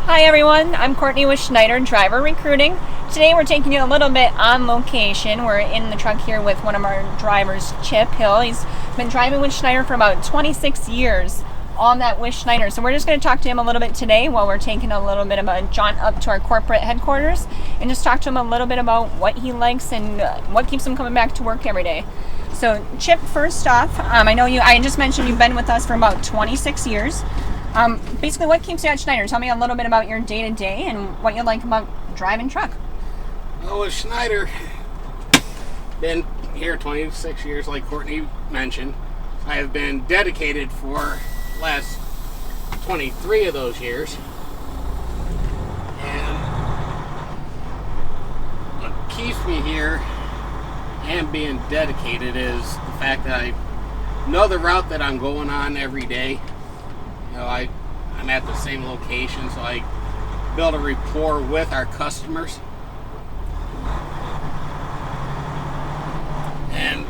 Hi everyone, I'm Courtney with Schneider Driver Recruiting. Today we're taking you a little bit on location. We're in the truck here with one of our drivers, Chip Hill. He's been driving with Schneider for about 26 years on that with Schneider. So we're just going to talk to him a little bit today while we're taking a little bit of a jaunt up to our corporate headquarters and just talk to him a little bit about what he likes and what keeps him coming back to work every day. So Chip, first off, I just mentioned you've been with us for about 26 years. Basically, what keeps you at Schneider? Tell me a little bit about your day-to-day and what you like about driving truck. Well, with Schneider, been here 26 years, like Courtney mentioned. I have been dedicated for the last 23 of those years. And what keeps me here and being dedicated is the fact that I know the route that I'm going on every day. You know, I'm at the same location, so I build a rapport with our customers. And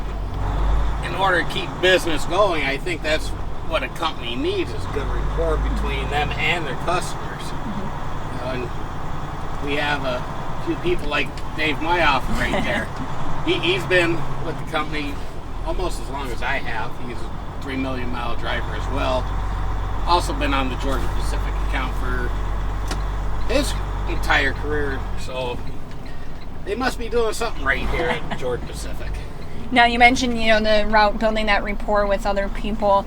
in order to keep business going, I think that's what a company needs, is good rapport between them and their customers. You know, and we have a few people like Dave Myoff right there. He's been with the company almost as long as I have. He's a 3 million mile driver as well. Also been on the Georgia Pacific account for his entire career, so they must be doing something right here at Georgia Pacific. Now, you mentioned, the route, building that rapport with other people.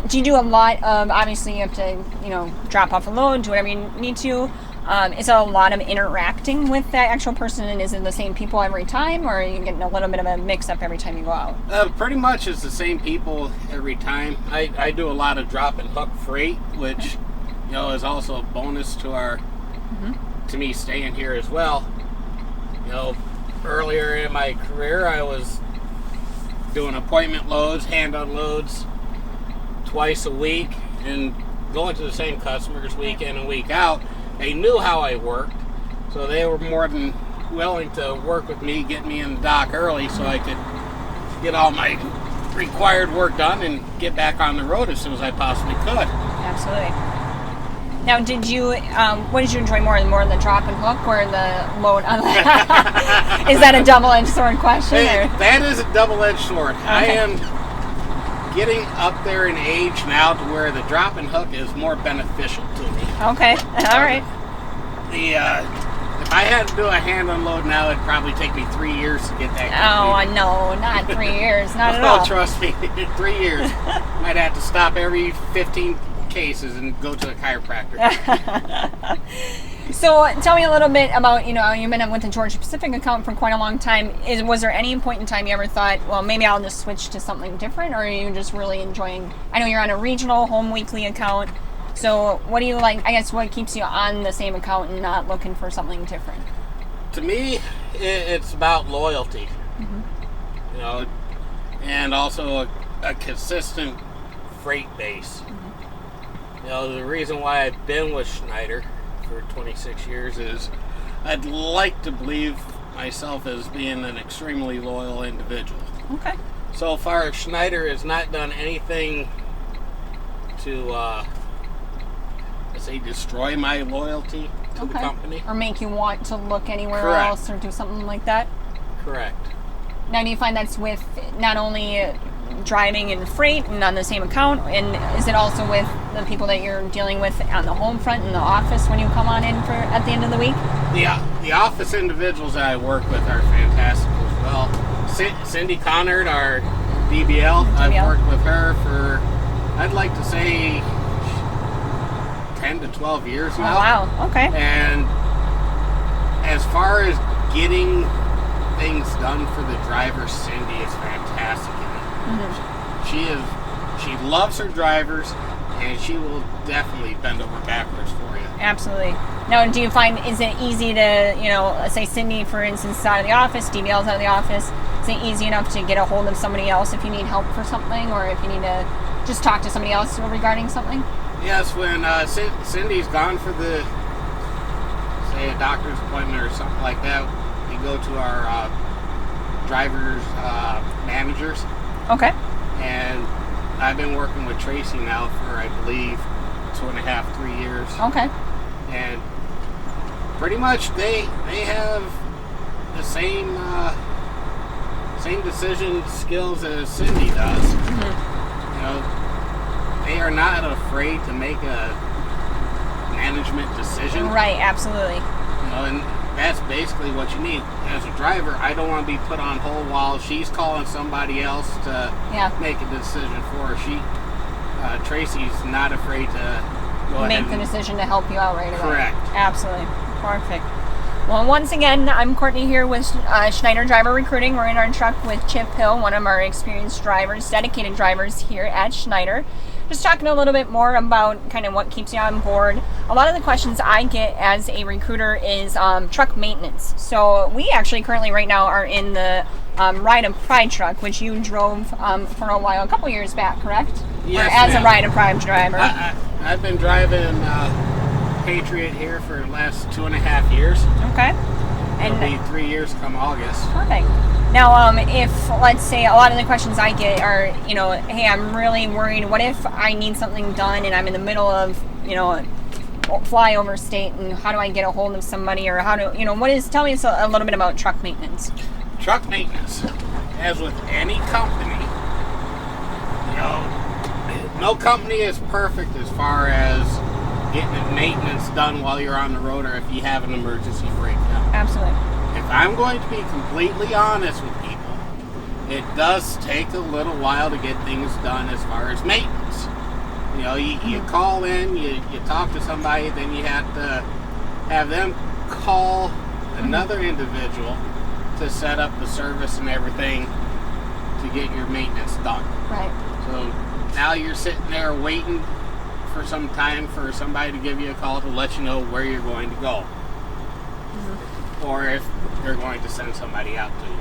Do you do a lot of, obviously you have to, drop off a load, do whatever you need to. Is it a lot of interacting with that actual person, and is it the same people every time, or are you getting a little bit of a mix-up every time you go out? Pretty much it's the same people every time. I do a lot of drop and hook freight, which, is also a bonus to our, to me staying here as well. Earlier in my career, I was doing appointment loads, hand unloads twice a week, and going to the same customers week in and week out. They knew how I worked, so they were more than willing to work with me, get me in the dock early so I could get all my required work done and get back on the road as soon as I possibly could. Absolutely. Now, what did you enjoy more the drop and hook or the load? Is that a double-edged sword question? That is a double-edged sword. Okay. I am getting up there in age now to where the drop and hook is more beneficial to me. Okay, all right. If I had to do a hand unload now, it'd probably take me 3 years to get that completed. Oh, no, not 3 years, not at all. Oh, trust me, 3 years. Might have to stop every 15 cases and go to a chiropractor. So tell me a little bit about, you've been with the Georgia Pacific account for quite a long time. Was there any point in time you ever thought, well, maybe I'll just switch to something different, or are you just really enjoying, I know you're on a regional home weekly account, so what do you like, I guess what keeps you on the same account and not looking for something different? To me, it's about loyalty, and also a consistent freight base. The reason why I've been with Schneider for 26 years is I'd like to believe myself as being an extremely loyal individual. Okay. So far, Schneider has not done anything to, let's say, destroy my loyalty to the company. Or make you want to look anywhere Correct. else or do something like that? Correct. Now, do you find that's with not only driving and freight and on the same account, and is it also with the people that you're dealing with on the home front in the office when you come on in at the end of the week? The office individuals that I work with are fantastic as well. Cindy Connard, our DBL, I've worked with her for, I'd like to say, 10 to 12 years now. Oh, wow, okay. And as far as getting things done for the driver, Cindy is fantastic. She loves her drivers, and she will definitely bend over backwards for you. Absolutely. Now, do you find, is it easy to, say Cindy, for instance, is out of the office, DBL's out of the office, is it easy enough to get a hold of somebody else if you need help for something, or if you need to just talk to somebody else regarding something? Yes, when Cindy's gone for say, a doctor's appointment or something like that, we go to our drivers' managers. Okay. And I've been working with Tracy now for, I believe, 2.5, 3 years. Okay. And pretty much they have the same decision skills as Cindy does. You know, they are not afraid to make a management decision. Right, absolutely. You know, and that's basically what you need. As a driver, I don't want to be put on hold while she's calling somebody else to make a decision for her. Tracy's not afraid to go ahead Make the decision to help you out right away. Correct. Absolutely. Perfect. Well, once again, I'm Courtney here with Schneider Driver Recruiting. We're in our truck with Chip Hill, one of our experienced drivers, dedicated drivers here at Schneider. Just talking a little bit more about kind of what keeps you on board. A lot of the questions I get as a recruiter is truck maintenance. So we actually currently right now are in the Ride of Pride truck, which you drove for a while, a couple years back, correct? Yes, or as ma'am. a Ride of Pride driver. I've been driving Patriot here for the last 2.5 years. Okay. It'll be 3 years come August. Perfect. Now, if, let's say, a lot of the questions I get are, hey, I'm really worried. What if I need something done and I'm in the middle of, flyover state, and how do I get a hold of somebody, or how do, tell me a little bit about truck maintenance. Truck maintenance, as with any company, no company is perfect as far as getting maintenance done while you're on the road, or if you have an emergency breakdown. Absolutely. If I'm going to be completely honest with people, it does take a little while to get things done as far as maintenance. You call in, you talk to somebody, then you have to have them call another individual to set up the service and everything to get your maintenance done. Right. So now you're sitting there waiting for some time for somebody to give you a call to let you know where you're going to go. Or if they're going to send somebody out to you.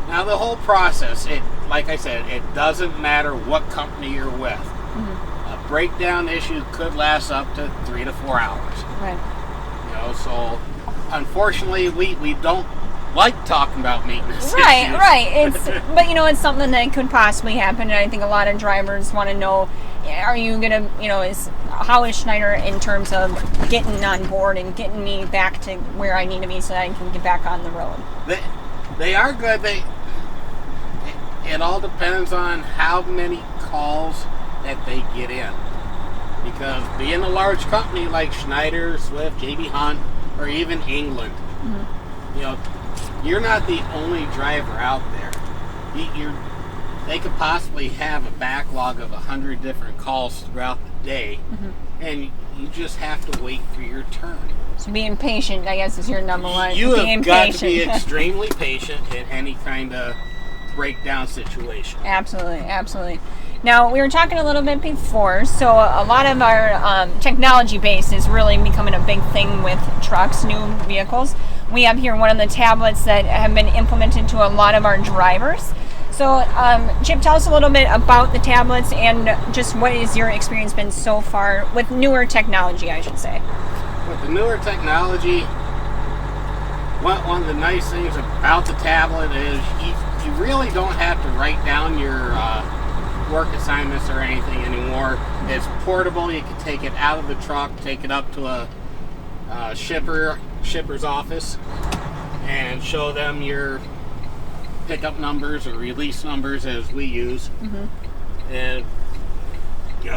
Now the whole process, like I said, it doesn't matter what company you're with. A breakdown issue could last up to 3 to 4 hours. Right. So unfortunately we don't like talking about maintenance issues. Right. It's something that could possibly happen, and I think a lot of drivers want to know, are you gonna, how is Schneider in terms of getting on board and getting me back to where I need to be so that I can get back on the road? They are good. It all depends on how many calls that they get in. Because being a large company like Schneider, Swift, JB Hunt, or even England, you're not the only driver out there. They could possibly have a backlog of 100 different calls throughout the day, and you just have to wait for your turn. So being patient, I guess, is your number one. You have got to be extremely patient in any kind of breakdown situation. Absolutely. Now, we were talking a little bit before, so a lot of our technology base is really becoming a big thing with trucks, new vehicles. We have here one of the tablets that have been implemented to a lot of our drivers. So, Chip, tell us a little bit about the tablets and just what is your experience been so far with newer technology, I should say. With the newer technology, one of the nice things about the tablet is you really don't have to write down your work assignments or anything anymore. It's portable. You can take it out of the truck, take it up to a shipper's office, and show them your pickup numbers or release numbers as we use. And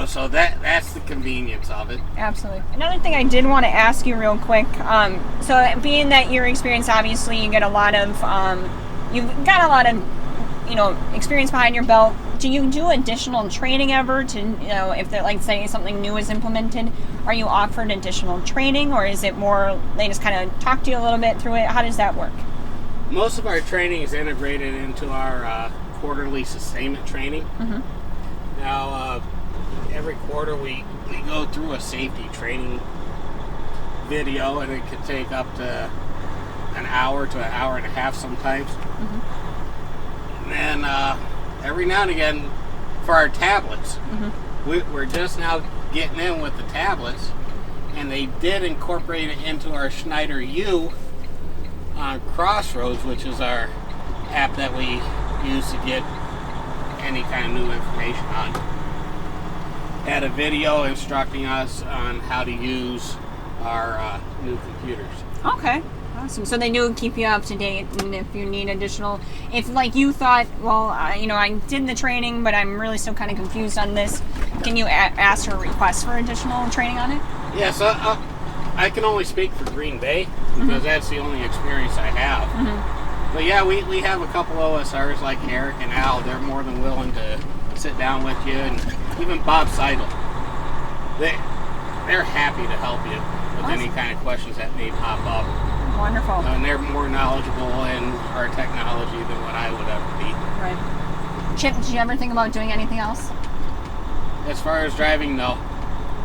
so that's the convenience of it. Absolutely. Another thing I did want to ask you real quick, so being that your experience, obviously you've got a lot of experience behind your belt, do you do additional training ever to, if they're like, say something new is implemented, are you offered additional training, or is it more they just kind of talk to you a little bit through it? How does that work? Most of our training is integrated into our quarterly sustainment training. Now, every quarter we go through a safety training video, and it could take up to an hour to an hour and a half sometimes. And then every now and again, for our tablets, we're just now getting in with the tablets, and they did incorporate it into our Schneider U on Crossroads, which is our app that we use to get any kind of new information on. Had a video instructing us on how to use our new computers. Okay. Awesome. So they do keep you up to date, and if you need additional, if like you thought, well, I did the training, but I'm really still kind of confused on this, can you ask or request for additional training on it? Yes, I can only speak for Green Bay because that's the only experience I have. But yeah, we have a couple OSRs like Eric and Al. They're more than willing to sit down with you, and even Bob Seidel. They're happy to help you with any kind of questions that may pop up. Wonderful. And they're more knowledgeable in our technology than what I would ever be. Right. Chip, did you ever think about doing anything else? As far as driving, no.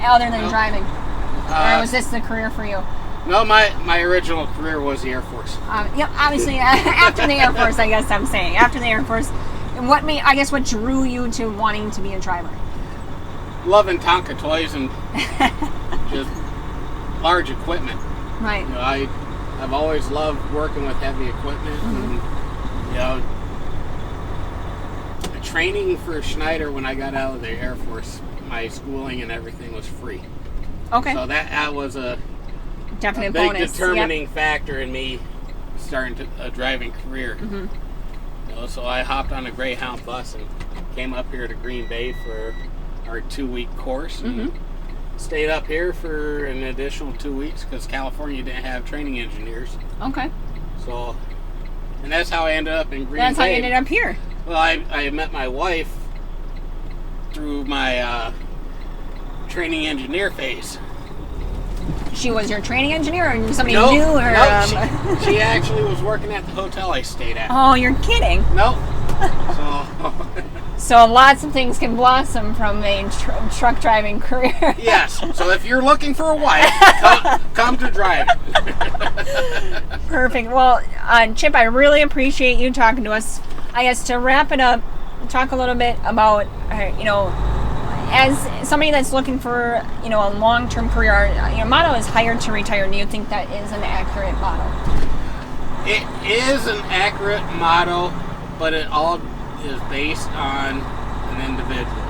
Other than driving? Or was this the career for you? No, my original career was the Air Force. Yep, obviously, after the Air Force, I guess I'm saying. After the Air Force, what drew you to wanting to be a driver? Loving Tonka toys and just large equipment. Right. You know, I've always loved working with heavy equipment, and training for Schneider when I got out of the Air Force, my schooling and everything was free. Okay. So that was a definite big bonus. determining factor in me starting a driving career. You know, so I hopped on a Greyhound bus and came up here to Green Bay for our 2-week course. And stayed up here for an additional 2 weeks because California didn't have training engineers. Okay. So, and that's how I ended up in Green Bay. That's how you ended up here. Well, I met my wife through my training engineer phase. She was your training engineer, or somebody Nope, knew her? Nope, she actually was working at the hotel I stayed at. Oh, you're kidding. Nope. So lots of things can blossom from a truck driving career. Yes. So if you're looking for a wife, come to driving. Perfect. Well, Chip, I really appreciate you talking to us. I guess to wrap it up, talk a little bit about, as somebody that's looking for, a long-term career, your motto is hired to retire. Do you think that is an accurate motto? It is an accurate motto, but it all is based on an individual.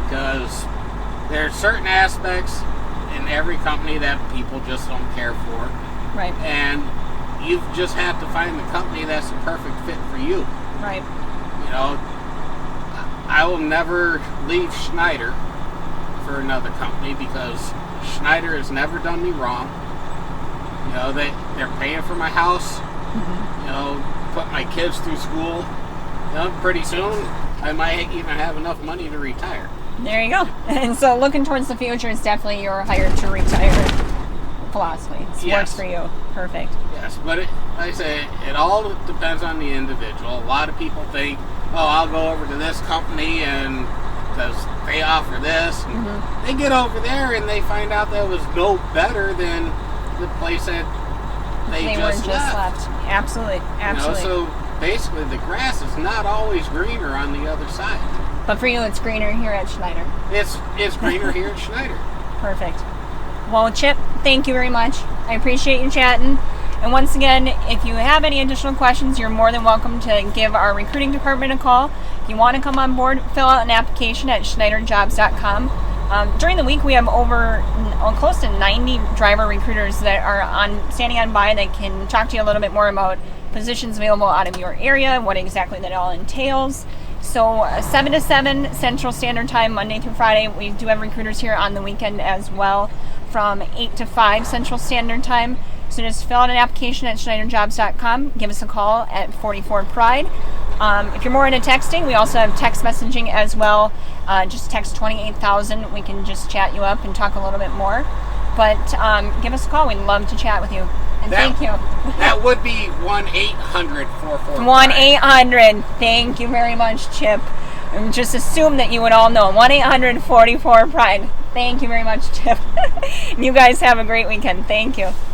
Because there are certain aspects in every company that people just don't care for. Right. And you just have to find the company that's the perfect fit for you. Right. I will never leave Schneider for another company because Schneider has never done me wrong. They're paying for my house. Put my kids through school. Pretty soon I might even have enough money to retire. There you go. And so looking towards the future is definitely your hired to retire philosophy. It works for you. Perfect. Yes, but like I say, it all depends on the individual. A lot of people think, I'll go over to this company and because they offer this. And they get over there and they find out that it was no better than the place that they just left. Absolutely. So basically the grass is not always greener on the other side. But for you, it's greener here at Schneider. It's greener here at Schneider. Perfect. Well, Chip, thank you very much. I appreciate you chatting. And once again, if you have any additional questions, you're more than welcome to give our recruiting department a call. If you want to come on board, fill out an application at schneiderjobs.com. During the week, we have close to 90 driver recruiters that are standing on by that can talk to you a little bit more about positions available out of your area, what exactly that all entails. So 7 to 7 Central Standard Time, Monday through Friday. We do have recruiters here on the weekend as well from 8 to 5 Central Standard Time. So just fill out an application at schneiderjobs.com. Give us a call at 44-PRIDE. If you're more into texting, we also have text messaging as well. Just text 28,000. We can just chat you up and talk a little bit more. But give us a call. We'd love to chat with you. And thank you. That would be 1-800-44-PRIDE. 1-800. Thank you very much, Chip. And just assume that you would all know. 1-800-44-PRIDE. Thank you very much, Chip. You guys have a great weekend. Thank you.